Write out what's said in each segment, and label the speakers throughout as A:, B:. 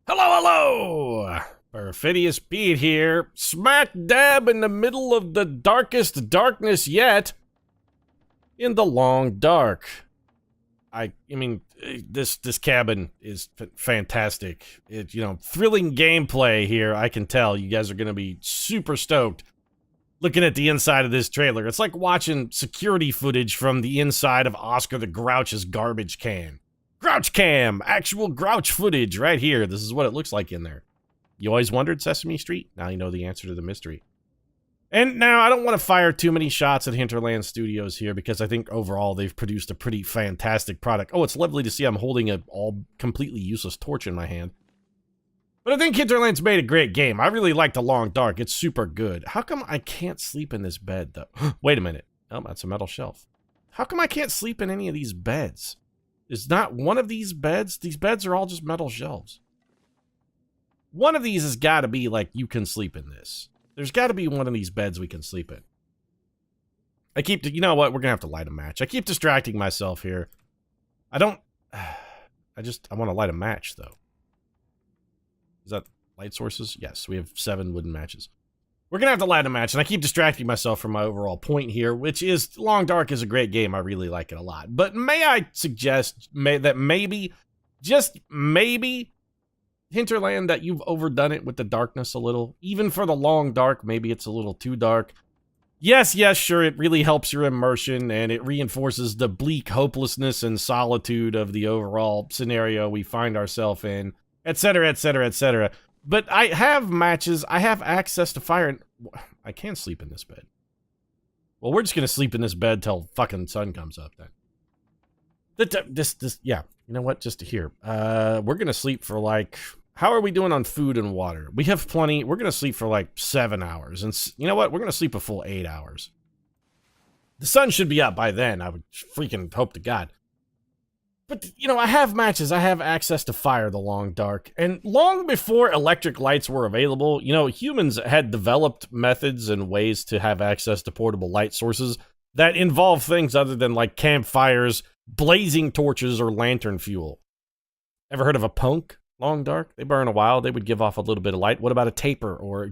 A: Hello, hello! Perfidious Pete here, smack dab in the middle of the darkest darkness yet, in the long dark. I mean, this cabin is fantastic. Thrilling gameplay here, I can tell. You guys are gonna be super stoked looking at the inside of this trailer. It's like watching security footage from the inside of Oscar the Grouch's garbage can. Grouch cam! Actual Grouch footage right here. This is what it looks like in there. You always wondered, Sesame Street? Now you know the answer to the mystery. And now, I don't want to fire too many shots at Hinterland Studios here because I think overall they've produced a pretty fantastic product. Oh, it's lovely to see I'm holding a all completely useless torch in my hand. But I think Hinterland's made a great game. I really like The Long Dark. It's super good. How come I can't sleep in this bed, though? Wait a minute. Oh, that's a metal shelf. How come I can't sleep in any of these beds? Is not one of these beds? These beds are all just metal shelves. One of these has got to be like, you can sleep in this. There's got to be one of these beds we can sleep in. You know what? We're going to have to light a match. I keep distracting myself here. I want to light a match, though. Is that light sources? Yes, we have 7 wooden matches. We're going to have to light a match, and I keep distracting myself from my overall point here, which is Long Dark is a great game. I really like it a lot. But may I suggest that maybe, just maybe, Hinterland, that you've overdone it with the darkness a little? Even for the Long Dark, maybe it's a little too dark. Yes, sure, it really helps your immersion, and it reinforces the bleak hopelessness and solitude of the overall scenario we find ourselves in, etc., etc., etc. But I have matches, I have access to fire, and I can sleep in this bed. Well, we're just gonna sleep in this bed till fucking sun comes up then. Yeah, you know what, just to hear. We're gonna sleep for like, how are we doing on food and water? We have plenty, we're gonna sleep for like 7 hours, and you know what, we're gonna sleep a full 8 hours. The sun should be up by then, I would freaking hope to God. But, I have matches, I have access to fire, The Long Dark, and long before electric lights were available, humans had developed methods and ways to have access to portable light sources that involve things other than, like, campfires, blazing torches, or lantern fuel. Ever heard of a punk, Long Dark? They burn a while, they would give off a little bit of light. What about a taper, or,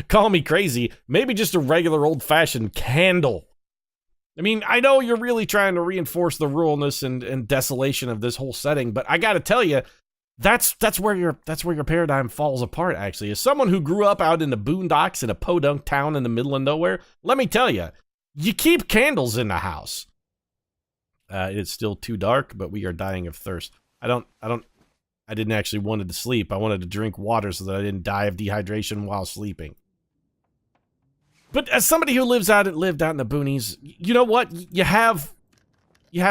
A: call me crazy, maybe just a regular old-fashioned candle? I mean, I know you're really trying to reinforce the ruralness and desolation of this whole setting, but I gotta tell you, that's where your paradigm falls apart, actually. As someone who grew up out in the boondocks in a podunk town in the middle of nowhere, let me tell you, you keep candles in the house. It's still too dark, but we are dying of thirst. I didn't actually wanted to sleep. I wanted to drink water so that I didn't die of dehydration while sleeping. But as somebody who lived out in the boonies, you know what? You have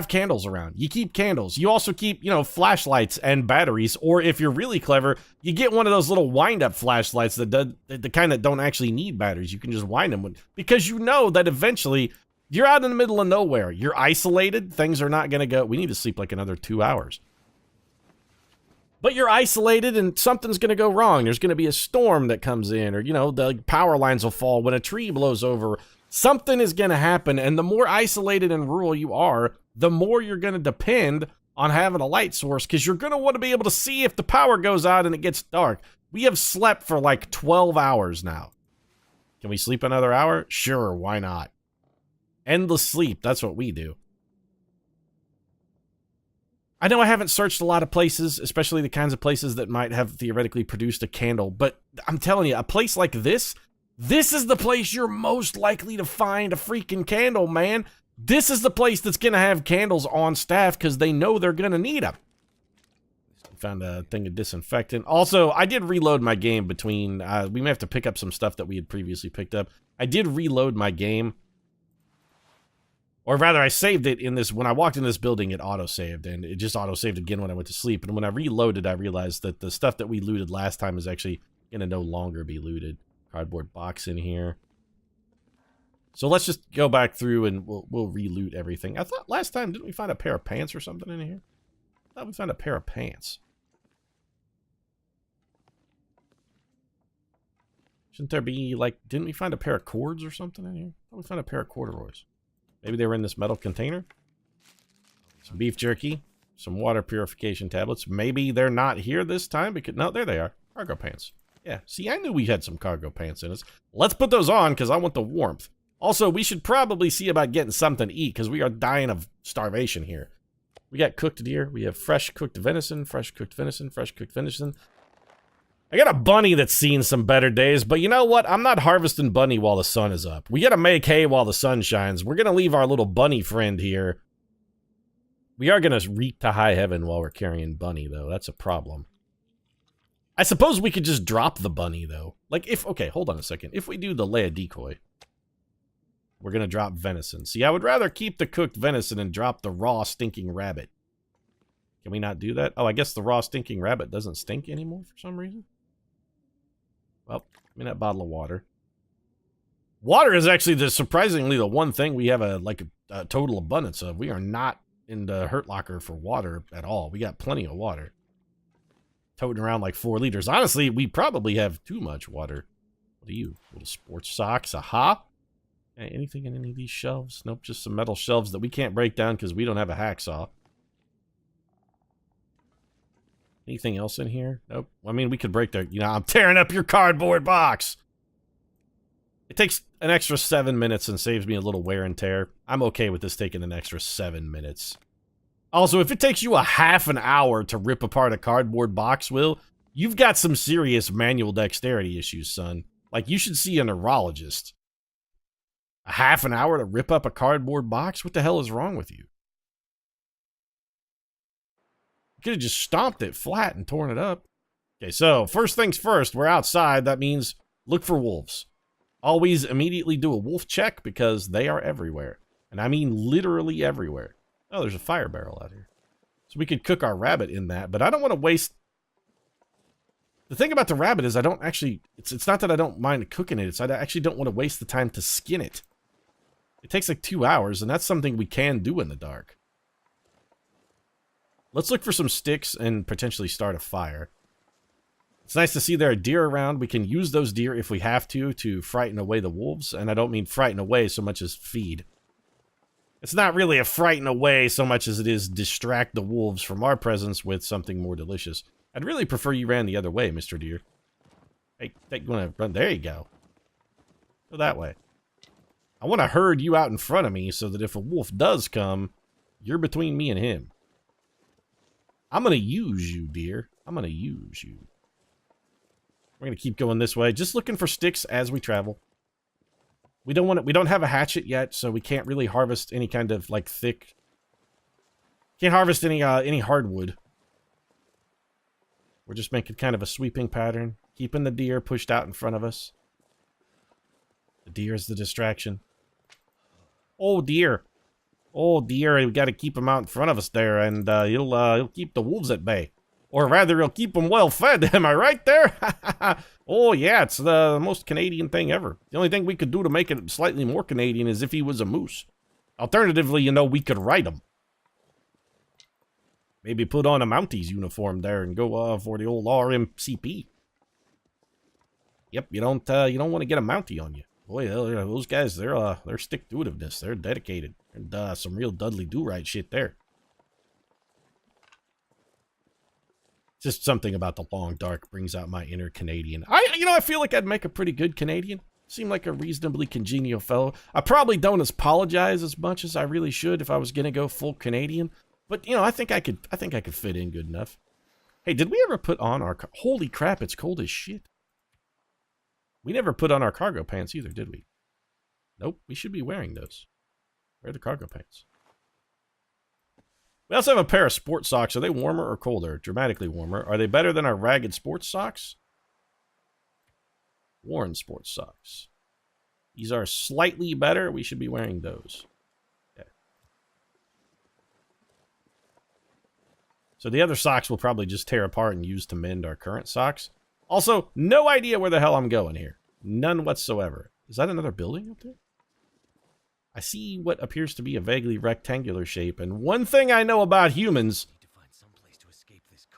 A: candles around. You keep candles. You also keep, flashlights and batteries. Or if you're really clever, you get one of those little wind-up flashlights the kind that don't actually need batteries. You can just wind them with, because you know that eventually you're out in the middle of nowhere. You're isolated. Things are not going to go. We need to sleep like another 2 hours. But you're isolated and something's going to go wrong. There's going to be a storm that comes in, or, the power lines will fall when a tree blows over. Something is going to happen, and the more isolated and rural you are, the more you're going to depend on having a light source, because you're going to want to be able to see if the power goes out and it gets dark. We have slept for like 12 hours now. Can we sleep another hour? Sure, why not? Endless sleep, that's what we do. I know I haven't searched a lot of places, especially the kinds of places that might have theoretically produced a candle, but I'm telling you, a place like this is the place you're most likely to find a freaking candle, man. This is the place that's going to have candles on staff because they know they're going to need them. Found a thing of disinfectant. Also, I did reload my game between, we may have to pick up some stuff that we had previously picked up. I did reload my game. Or rather, I saved it in this, when I walked in this building, it auto-saved, and it just auto-saved again when I went to sleep. And when I reloaded, I realized that the stuff that we looted last time is actually going to no longer be looted. Cardboard box in here. So let's just go back through and we'll re-loot everything. I thought last time, didn't we find a pair of pants or something in here? I thought we found a pair of pants. Shouldn't there be, like, didn't we find a pair of cords or something in here? I thought we found a pair of corduroys. Maybe they were in this metal container. Some beef jerky. some water purification tablets. Maybe they're not here this time because no, there they are. Cargo pants. Yeah, see, I knew we had some cargo pants in us. Let's put those on because I want the warmth. Also, we should probably see about getting something to eat because we are dying of starvation here. We got cooked deer. We have fresh cooked venison, fresh cooked venison, fresh cooked venison. I got a bunny that's seen some better days, but you know what? I'm not harvesting bunny while the sun is up. We gotta make hay while the sun shines. We're gonna leave our little bunny friend here. We are gonna reach to high heaven while we're carrying bunny, though. That's a problem. I suppose we could just drop the bunny, though. Like, if... Okay, hold on a second. If we do the lay a decoy, we're gonna drop venison. See, I would rather keep the cooked venison and drop the raw stinking rabbit. Can we not do that? Oh, I guess the raw stinking rabbit doesn't stink anymore for some reason. Well, give me that bottle of water. Water is actually surprisingly the one thing we have a total abundance of. We are not in the hurt locker for water at all. We got plenty of water. Toting around like 4 liters. Honestly, we probably have too much water. What are you? Little sports socks? Aha! Anything in any of these shelves? Nope, just some metal shelves that we can't break down because we don't have a hacksaw. Anything else in here? Nope. I mean, we could break the... You know, I'm tearing up your cardboard box! It takes an extra 7 minutes and saves me a little wear and tear. I'm okay with this taking an extra 7 minutes. Also, if it takes you a half an hour to rip apart a cardboard box, Will, you've got some serious manual dexterity issues, son. Like, you should see a neurologist. A half an hour to rip up a cardboard box? What the hell is wrong with you? Could have just stomped it flat and torn it up. Okay, so first things first, we're outside. That means look for wolves. Always immediately do a wolf check because they are everywhere. And I mean literally everywhere. Oh, there's a fire barrel out here. So we could cook our rabbit in that, but I don't want to waste... The thing about the rabbit is I don't actually... It's not that I don't mind cooking it. It's I actually don't want to waste the time to skin it. It takes like 2 hours, and that's something we can do in the dark. Let's look for some sticks and potentially start a fire. It's nice to see there are deer around. We can use those deer if we have to frighten away the wolves. And I don't mean frighten away so much as feed. It's not really a frighten away so much as it is distract the wolves from our presence with something more delicious. I'd really prefer you ran the other way, Mr. Deer. Hey, you want to run? There you go. Go that way. I want to herd you out in front of me so that if a wolf does come, you're between me and him. I'm going to use you, dear. I'm going to use you. We're going to keep going this way, just looking for sticks as we travel. We don't have a hatchet yet, so we can't really harvest any kind of like thick. Can't harvest any hardwood. We're just making kind of a sweeping pattern, keeping the deer pushed out in front of us. The deer is the distraction. Oh dear. Oh dear, we got to keep him out in front of us there, and he'll keep the wolves at bay. Or rather, he'll keep them well fed. Am I right there? Oh yeah, it's the most Canadian thing ever. The only thing we could do to make it slightly more Canadian is if he was a moose. Alternatively, you know, we could ride him. Maybe put on a Mounties uniform there and go for the old RMCP. Yep, you don't want to get a Mountie on you. Boy, those guys, they're stick-to-itiveness. They're dedicated. And some real Dudley Do-Right shit there. Just something about the long dark brings out my inner Canadian. I feel like I'd make a pretty good Canadian. Seem like a reasonably congenial fellow. I probably don't apologize as much as I really should if I was gonna go full Canadian. But I think I could fit in good enough. Hey, did we ever put on our... Holy crap, it's cold as shit. We never put on our cargo pants either, did we? Nope, we should be wearing those. Where are the cargo pants? We also have a pair of sports socks. Are they warmer or colder? Dramatically warmer. Are they better than our ragged sports socks? Worn sports socks. These are slightly better. We should be wearing those. Okay. So the other socks will probably just tear apart and use to mend our current socks. Also, no idea where the hell I'm going here. None whatsoever. Is that another building up there? I see what appears to be a vaguely rectangular shape, and one thing I know about humans,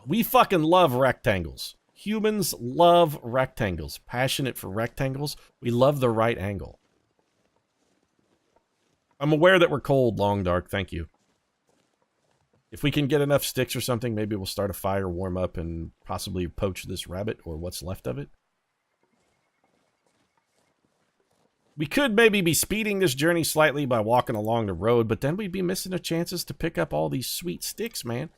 A: we fucking love rectangles. Humans love rectangles. Passionate for rectangles. We love the right angle. I'm aware that we're cold, Long Dark. Thank you. If we can get enough sticks or something, maybe we'll start a fire, warm up, and possibly poach this rabbit or what's left of it. We could maybe be speeding this journey slightly by walking along the road, but then we'd be missing the chances to pick up all these sweet sticks, man.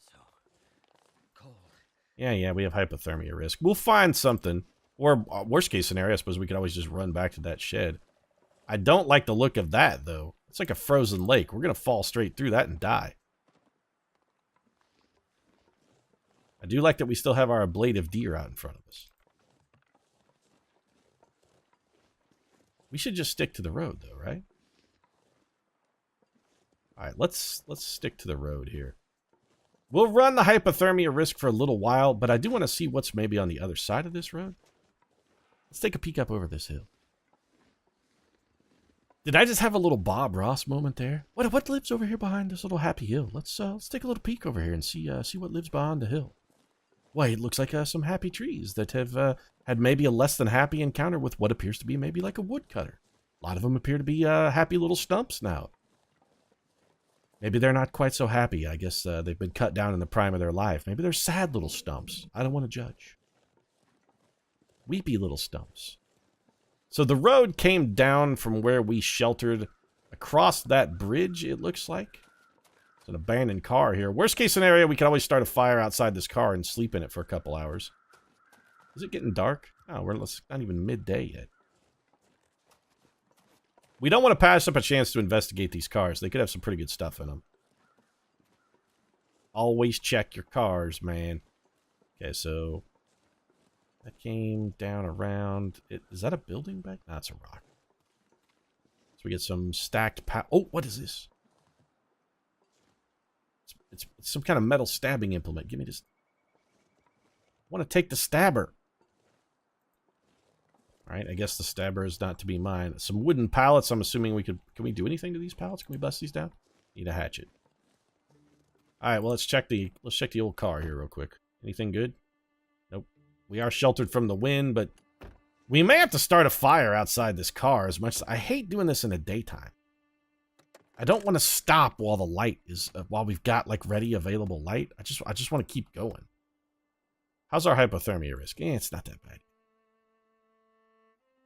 A: Yeah, we have hypothermia risk. We'll find something. Or, worst case scenario, I suppose we could always just run back to that shed. I don't like the look of that, though. It's like a frozen lake. We're going to fall straight through that and die. I do like that we still have our ablative deer out in front of us. We should just stick to the road, though, right? All right, let's stick to the road here. We'll run the hypothermia risk for a little while, but I do want to see what's maybe on the other side of this road. Let's take a peek up over this hill. Did I just have a little Bob Ross moment there? What lives over here behind this little happy hill? Let's take a little peek over here and see what lives behind the hill. Why, it looks like some happy trees that have had maybe a less than happy encounter with what appears to be maybe like a woodcutter. A lot of them appear to be happy little stumps now. Maybe they're not quite so happy. I guess they've been cut down in the prime of their life. Maybe they're sad little stumps. I don't want to judge. Weepy little stumps. So the road came down from where we sheltered across that bridge, it looks like. An abandoned car here. Worst case scenario, we can always start a fire outside this car and sleep in it for a couple hours. Is it getting dark? Oh, it's not even midday yet. We don't want to pass up a chance to investigate these cars. They could have some pretty good stuff in them. Always check your cars, man. Okay, so that came down around. Is that a building back? No, it's a rock. So we get some stacked oh, what is this? It's some kind of metal stabbing implement. Give me this. I want to take the stabber. Alright, I guess the stabber is not to be mine. Some wooden pallets. I'm assuming we could... Can we do anything to these pallets? Can we bust these down? Need a hatchet. Alright, well, let's check the old car here real quick. Anything good? Nope. We are sheltered from the wind, but... We may have to start a fire outside this car as much as... I hate doing this in the daytime. I don't want to stop while the light is, while we've got like ready available light. I just want to keep going. How's our hypothermia risk? It's not that bad.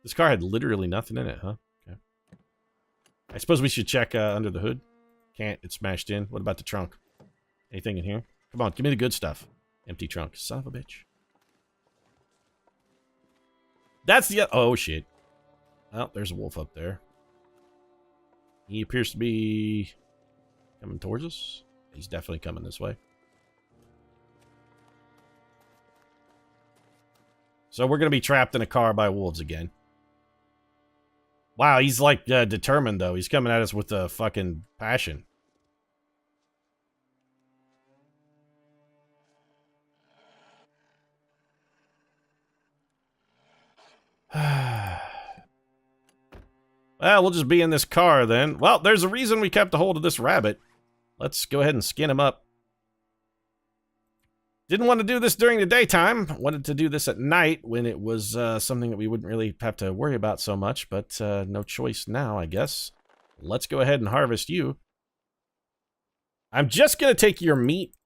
A: This car had literally nothing in it, huh? Okay. I suppose we should check under the hood. Can't. It's smashed in. What about the trunk? Anything in here? Come on, give me the good stuff. Empty trunk. Son of a bitch. That's the... Oh, shit. Well, there's a wolf up there. He appears to be coming towards us. He's definitely coming this way. So we're going to be trapped in a car by wolves again. Wow, he's like determined, though. He's coming at us with a fucking passion. Well, we'll just be in this car then. Well, there's a reason we kept a hold of this rabbit. Let's go ahead and skin him up. Didn't want to do this during the daytime. Wanted to do this at night when it was something that we wouldn't really have to worry about so much, but no choice now, I guess. Let's go ahead and harvest you. I'm just going to take your meat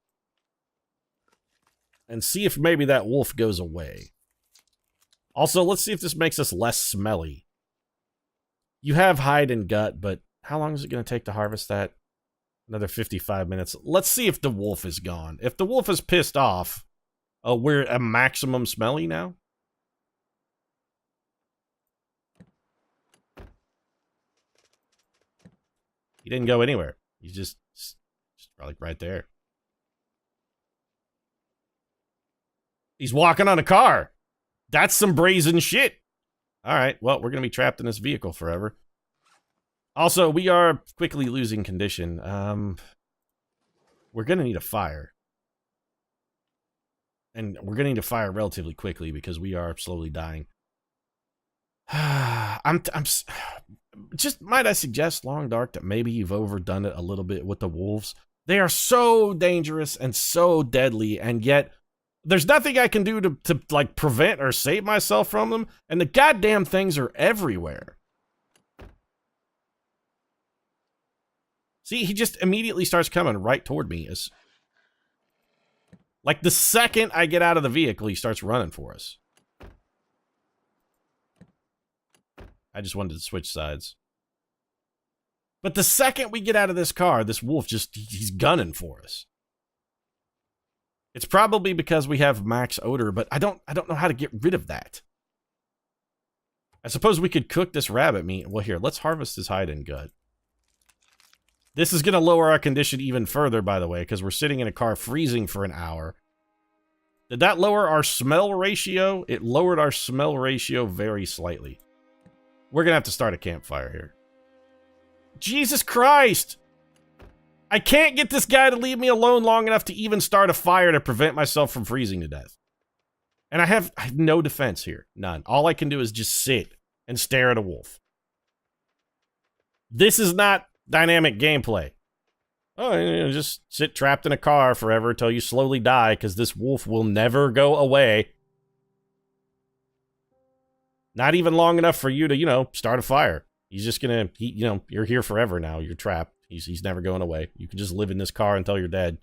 A: and see if maybe that wolf goes away. Also, let's see if this makes us less smelly. You have hide and gut, but how long is it going to take to harvest that? Another 55 minutes. Let's see if the wolf is gone. If the wolf is pissed off, we're at maximum smelly now. He didn't go anywhere. He's just probably right there. He's walking on a car. That's some brazen shit. All right, well, we're going to be trapped in this vehicle forever. Also, we are quickly losing condition. We're going to need a fire. And we're going to need a fire relatively quickly because we are slowly dying. Just, might I suggest, Long Dark, that maybe you've overdone it a little bit with the wolves. They are so dangerous and so deadly, and yet... There's nothing I can do to like prevent or save myself from them, and the goddamn things are everywhere. See, he just immediately starts coming right toward me. Like, the second I get out of the vehicle, he starts running for us. I just wanted to switch sides. But the second we get out of this car, this wolf just, he's gunning for us. It's probably because we have max odor, but I don't know how to get rid of that. I suppose we could cook this rabbit meat. Well, here, let's harvest his hide and gut. This is going to lower our condition even further, by the way, because we're sitting in a car freezing for an hour. Did that lower our smell ratio? It lowered our smell ratio very slightly. We're going to have to start a campfire here. Jesus Christ! I can't get this guy to leave me alone long enough to even start a fire to prevent myself from freezing to death. And I have no defense here. None. All I can do is just sit and stare at a wolf. This is not dynamic gameplay. Oh, you know, just sit trapped in a car forever until you slowly die because this wolf will never go away. Not even long enough for you to, you know, start a fire. He's just gonna, you know, you're here forever now. You're trapped. He's never going away. You can just live in this car until you're dead.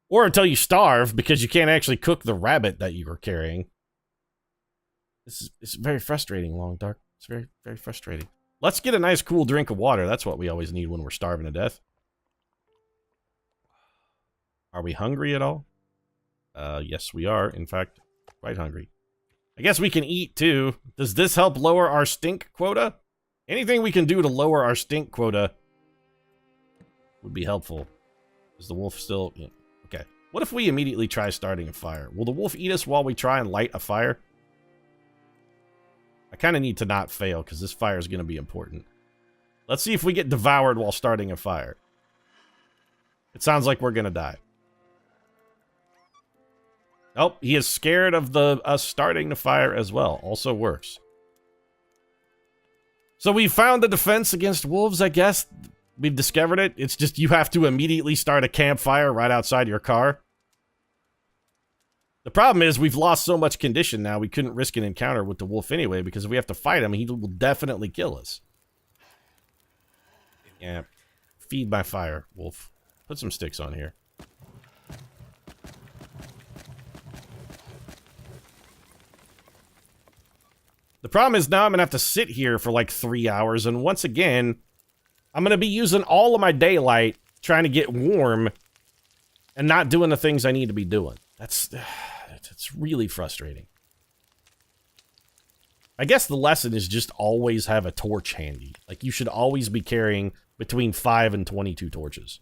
A: Or until you starve because you can't actually cook the rabbit that you were carrying. It's very frustrating, Long Dark. It's very, very frustrating. Let's get a nice cool drink of water. That's what we always need when we're starving to death. Are we hungry at all? Yes, we are. In fact, quite hungry. I guess we can eat, too. Does this help lower our stink quota? Anything we can do to lower our stink quota would be helpful. Is the wolf still... Yeah. Okay. What if we immediately try starting a fire? Will the wolf eat us while we try and light a fire? I kind of need to not fail, because this fire is going to be important. Let's see if we get devoured while starting a fire. It sounds like we're going to die. Nope, he is scared of us starting the fire as well. Also works. So we found the defense against wolves, I guess. We've discovered it. It's just you have to immediately start a campfire right outside your car. The problem is we've lost so much condition now, we couldn't risk an encounter with the wolf anyway, because if we have to fight him, he will definitely kill us. Yeah. Feed my fire, wolf. Put some sticks on here. The problem is now I'm going to have to sit here for like 3 hours, and once again, I'm going to be using all of my daylight trying to get warm and not doing the things I need to be doing. It's really frustrating. I guess the lesson is just always have a torch handy. Like, you should always be carrying between 5 and 22 torches.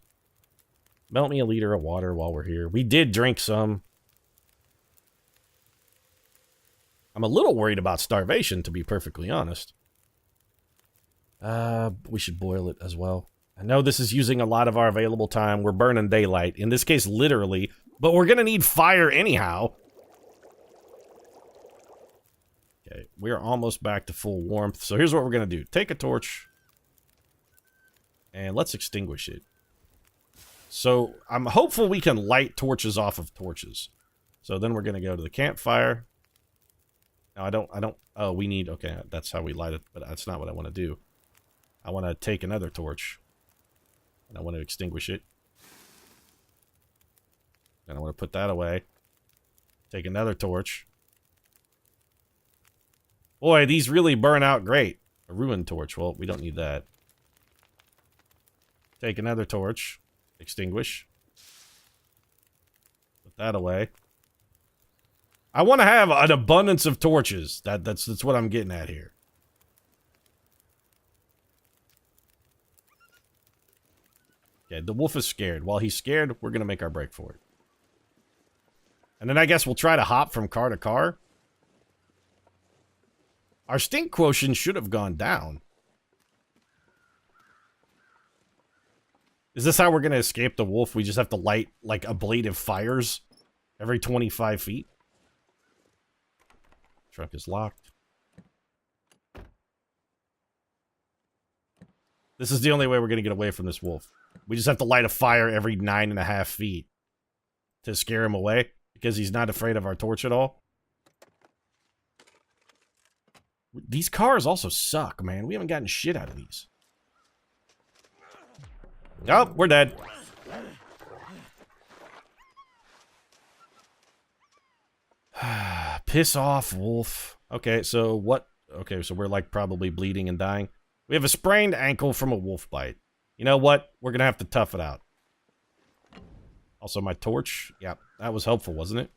A: Melt me a liter of water while we're here. We did drink some. I'm a little worried about starvation, to be perfectly honest. We should boil it as well. I know this is using a lot of our available time. We're burning daylight. In this case, literally. But we're going to need fire anyhow. Okay, we're almost back to full warmth. So here's what we're going to do. Take a torch. And let's extinguish it. So I'm hopeful we can light torches off of torches. So then we're going to go to the campfire. No, I don't, oh, we need, okay, that's how we light it, but that's not what I want to do. I want to take another torch, and I want to extinguish it. And I want to put that away. Take another torch. Boy, these really burn out great. A ruined torch, well, we don't need that. Take another torch. Extinguish. Put that away. I want to have an abundance of torches. That's what I'm getting at here. Okay, the wolf is scared. While he's scared, we're going to make our break for it. And then I guess we'll try to hop from car to car. Our stink quotient should have gone down. Is this how we're going to escape the wolf? We just have to light, like, ablative fires every 25 feet? Trunk is locked. This is the only way we're going to get away from this wolf. We just have to light a fire every 9.5 feet to scare him away because he's not afraid of our torch at all. These cars also suck, man. We haven't gotten shit out of these. Oh, we're dead. Piss off, wolf. Okay, so what? Okay, so we're like probably bleeding and dying. We have a sprained ankle from a wolf bite. You know what? We're gonna have to tough it out. Also, my torch. Yeah, that was helpful, wasn't it?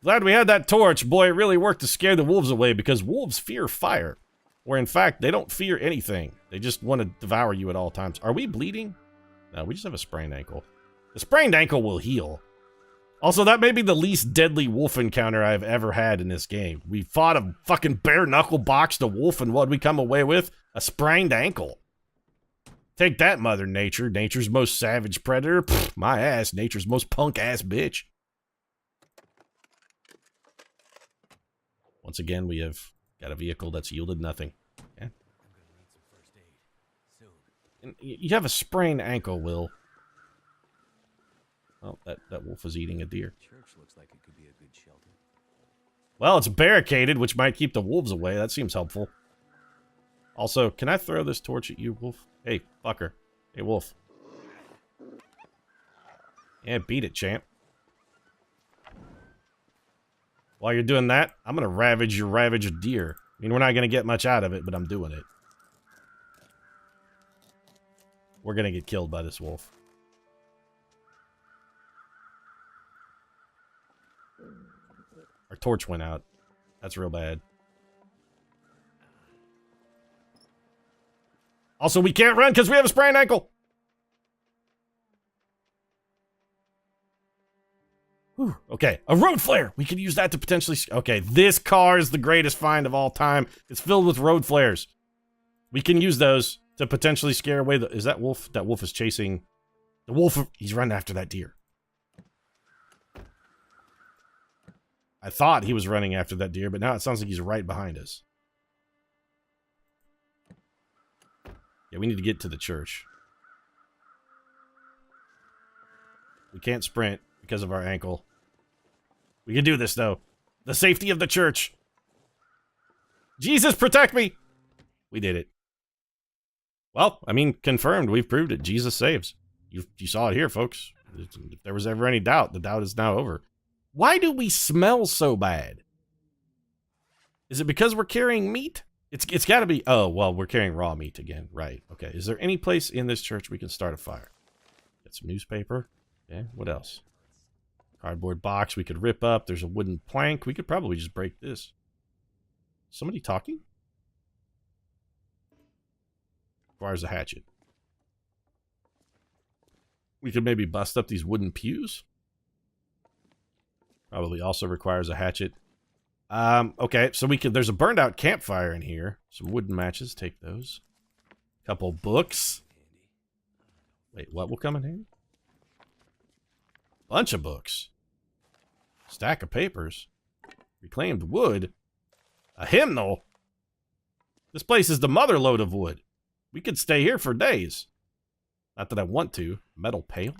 A: Glad we had that torch. Boy, it really worked to scare the wolves away because wolves fear fire. Or in fact, they don't fear anything. They just want to devour you at all times. Are we bleeding? No, we just have a sprained ankle. The sprained ankle will heal. Also, that may be the least deadly wolf encounter I've ever had in this game. We fought a fucking bare-knuckle boxed a wolf, and what'd we come away with? A sprained ankle. Take that, Mother Nature. Nature's most savage predator. Pfft, my ass. Nature's most punk-ass bitch. Once again, we have got a vehicle that's yielded nothing. Yeah. And you have a sprained ankle, Will. Oh, that wolf is eating a deer.
B: Church looks like it could be a good shelter.
A: Well, it's barricaded, which might keep the wolves away. That seems helpful. Also, can I throw this torch at you, wolf? Hey, fucker. Hey, wolf. Yeah, beat it, champ. While you're doing that, I'm going to ravage your ravaged deer. I mean, we're not going to get much out of it, but I'm doing it. We're going to get killed by this wolf. Our torch went out. That's real bad. Also, we can't run because we have a sprained ankle. Whew. Okay, a road flare. We could use that to potentially... Okay, this car is the greatest find of all time. It's filled with road flares. We can use those to potentially scare away the... Is that wolf? That wolf is chasing... The wolf... He's running after that deer. I thought he was running after that deer, but now it sounds like he's right behind us. Yeah, we need to get to the church. We can't sprint because of our ankle. We can do this, though. The safety of the church. Jesus, protect me! We did it. Well, I mean, confirmed. We've proved it. Jesus saves. You saw it here, folks. If there was ever any doubt, the doubt is now over. Why do we smell so bad? Is it because we're carrying meat? It's got to be... Oh, well, we're carrying raw meat again. Right. Okay. Is there any place in this church we can start a fire? Got some newspaper. Yeah. What else? Cardboard box we could rip up. There's a wooden plank. We could probably just break this. Somebody talking? Requires a hatchet. We could maybe bust up these wooden pews. Probably also requires a hatchet. Okay, so we could... There's a burned out campfire in here. Some wooden matches. Take those. Couple books. Wait, what will come in handy? Bunch of books. Stack of papers. Reclaimed wood. A hymnal. This place is the mother lode of wood. We could stay here for days. Not that I want to. Metal pail.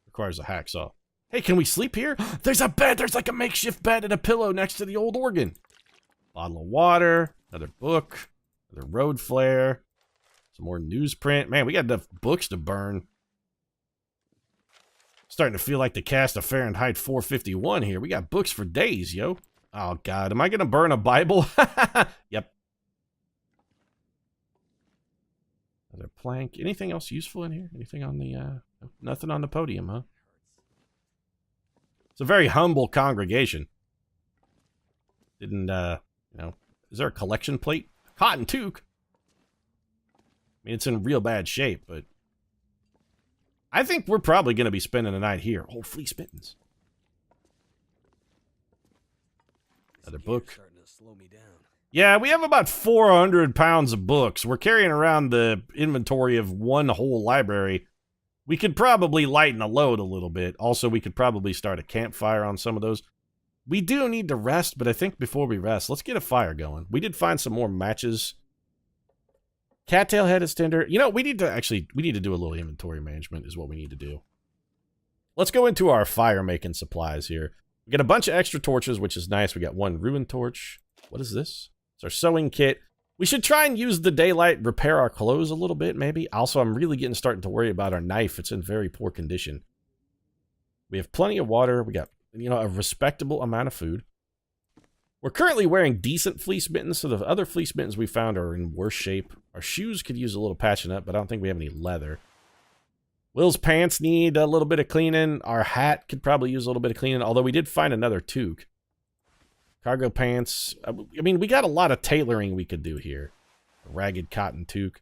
A: Requires a hacksaw. Hey, can we sleep here? There's a bed. There's like a makeshift bed and a pillow next to the old organ. Bottle of water. Another book. Another road flare. Some more newsprint. Man, we got enough books to burn. Starting to feel like the cast of Fahrenheit 451 here. We got books for days, yo. Oh, God. Am I going to burn a Bible? Yep. Another plank. Anything else useful in here? Anything on the... Nothing on the podium, huh? It's a very humble congregation. Didn't, you know... Is there a collection plate? Cotton toque? I mean, it's in real bad shape, but... I think we're probably going to be spending the night here. Oh, fleece mittens. Another book. Yeah, we have about 400 pounds of books. We're carrying around the inventory of one whole library. We could probably lighten the load a little bit. Also, we could probably start a campfire on some of those. We do need to rest, but I think before we rest, let's get a fire going. We did find some more matches. Cattail head is tinder. You know, we need to do a little inventory management is what we need to do. Let's go into our fire-making supplies here. We got a bunch of extra torches, which is nice. We got one ruined torch. What is this? It's our sewing kit. We should try and use the daylight, repair our clothes a little bit, maybe. Also, I'm really starting to worry about our knife. It's in very poor condition. We have plenty of water. We got, a respectable amount of food. We're currently wearing decent fleece mittens, so the other fleece mittens we found are in worse shape. Our shoes could use a little patching up, but I don't think we have any leather. Will's pants need a little bit of cleaning. Our hat could probably use a little bit of cleaning, although we did find another toque. Cargo pants. I mean, we got a lot of tailoring we could do here. A ragged cotton toque.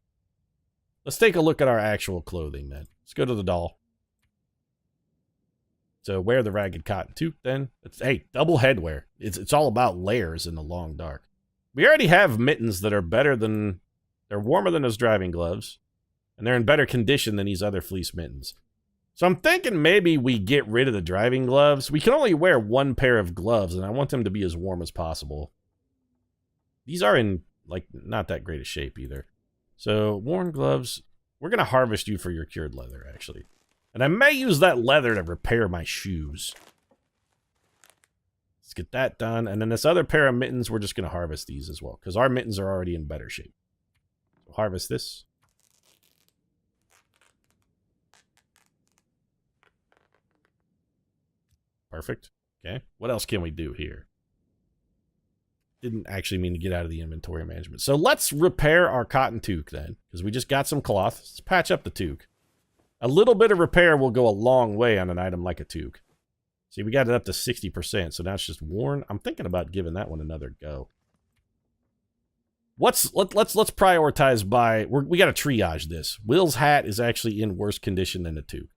A: Let's take a look at our actual clothing, then. Let's go to the doll. So wear the ragged cotton toque, then. Hey, double headwear. It's all about layers in the long dark. We already have mittens that are better than... They're warmer than those driving gloves. And they're in better condition than these other fleece mittens. So I'm thinking maybe we get rid of the driving gloves. We can only wear one pair of gloves, and I want them to be as warm as possible. These are in, not that great a shape either. So, worn gloves. We're going to harvest you for your cured leather, actually. And I may use that leather to repair my shoes. Let's get that done. And then this other pair of mittens, we're just going to harvest these as well, because our mittens are already in better shape. So harvest this. Perfect. Okay. What else can we do here? Didn't actually mean to get out of the inventory management. So let's repair our cotton toque then, because we just got some cloth. Let's patch up the toque. A little bit of repair will go a long way on an item like a toque. See, we got it up to 60%, so now it's just worn. I'm thinking about giving that one another go. Let's prioritize by... We got to triage this. Will's hat is actually in worse condition than the toque.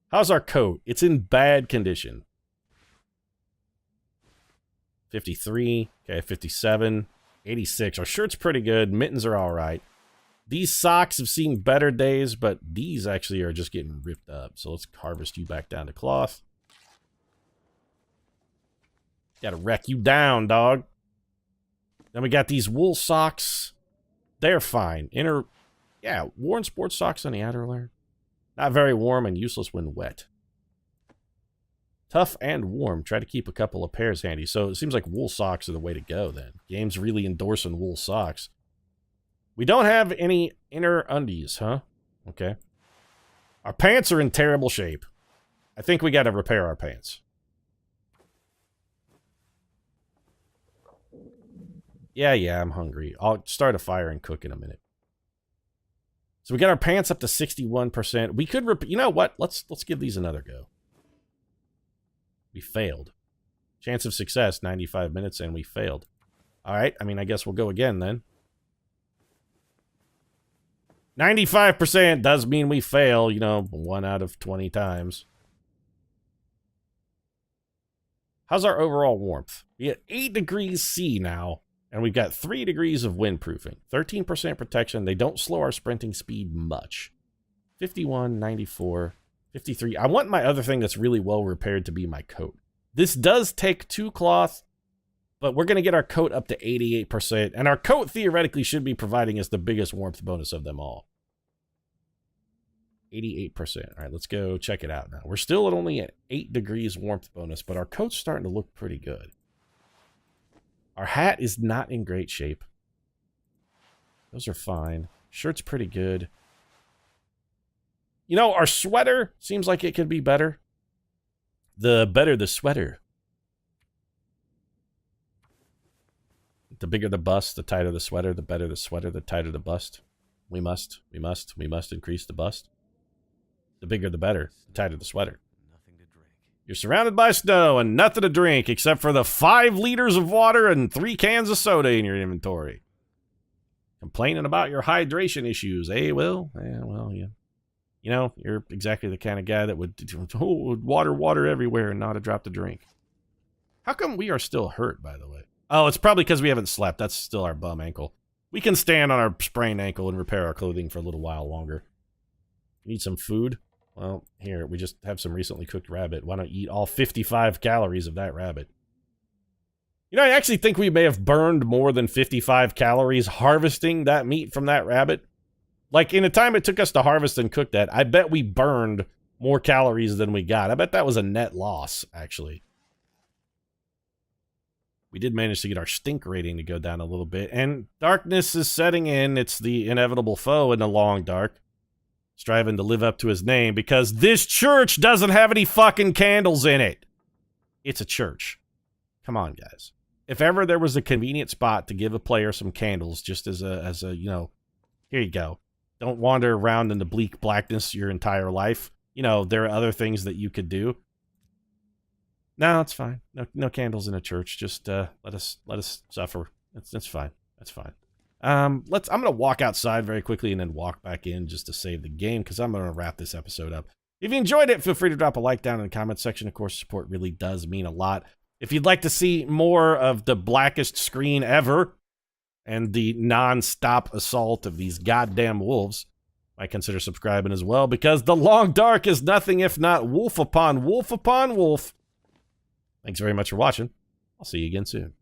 A: How's our coat? It's in bad condition. 53. Okay, 57. 86. Our shirt's pretty good. Mittens are all right. These socks have seen better days, but these actually are just getting ripped up. So let's harvest you back down to cloth. Gotta wreck you down, dog. Then we got these wool socks. They're fine. Yeah, worn sports socks on the outer layer. Not very warm and useless when wet. Tough and warm. Try to keep a couple of pairs handy. So it seems like wool socks are the way to go then. Game's really endorsing wool socks. We don't have any inner undies, huh? Okay. Our pants are in terrible shape. I think we got to repair our pants. Yeah, I'm hungry. I'll start a fire and cook in a minute. So we got our pants up to 61%. We could, you know what? Let's give these another go. We failed. Chance of success, 95 minutes, and we failed. All right, I mean, I guess we'll go again then. 95% does mean we fail, 1 out of 20 times. How's our overall warmth? We at 8 degrees C now, and we've got 3 degrees of windproofing. 13% protection. They don't slow our sprinting speed much. 51, 94, 53. I want my other thing that's really well repaired to be my coat. This does take 2 cloth, but we're going to get our coat up to 88%, and our coat theoretically should be providing us the biggest warmth bonus of them all. 88%. All right, let's go check it out now. We're still at only an 8 degrees warmth bonus, but our coat's starting to look pretty good. Our hat is not in great shape. Those are fine. Shirt's pretty good. Our sweater seems like it could be better. The better the sweater. The bigger the bust, the tighter the sweater. The better the sweater, the tighter the bust. We must increase the bust. The bigger the better, the tighter the sweater.
B: Nothing to drink.
A: You're surrounded by snow and nothing to drink except for the 5 liters of water and 3 cans of soda in your inventory. Complaining about your hydration issues, eh, Will? Yeah, well, yeah. You're exactly the kind of guy that would water everywhere and not a drop to drink. How come we are still hurt, by the way? Oh, it's probably because we haven't slept. That's still our bum ankle. We can stand on our sprained ankle and repair our clothing for a little while longer. Need some food? Well, here, we just have some recently cooked rabbit. Why don't you eat all 55 calories of that rabbit? I actually think we may have burned more than 55 calories harvesting that meat from that rabbit. Like, in the time it took us to harvest and cook that, I bet we burned more calories than we got. I bet that was a net loss, actually. We did manage to get our stink rating to go down a little bit, and darkness is setting in. It's the inevitable foe in the long dark, striving to live up to his name because this church doesn't have any fucking candles in it. It's a church. Come on, guys. If ever there was a convenient spot to give a player some candles, just as a you know, here you go. Don't wander around in the bleak blackness your entire life. You know, there are other things that you could do. No, it's fine. No candles in a church. Just let us suffer. That's fine. That's fine. I'm gonna walk outside very quickly and then walk back in just to save the game because I'm gonna wrap this episode up. If you enjoyed it, feel free to drop a like down in the comment section. Of course, support really does mean a lot. If you'd like to see more of the blackest screen ever and the non-stop assault of these goddamn wolves, might consider subscribing as well because the long dark is nothing if not wolf upon wolf upon wolf. Thanks very much for watching. I'll see you again soon.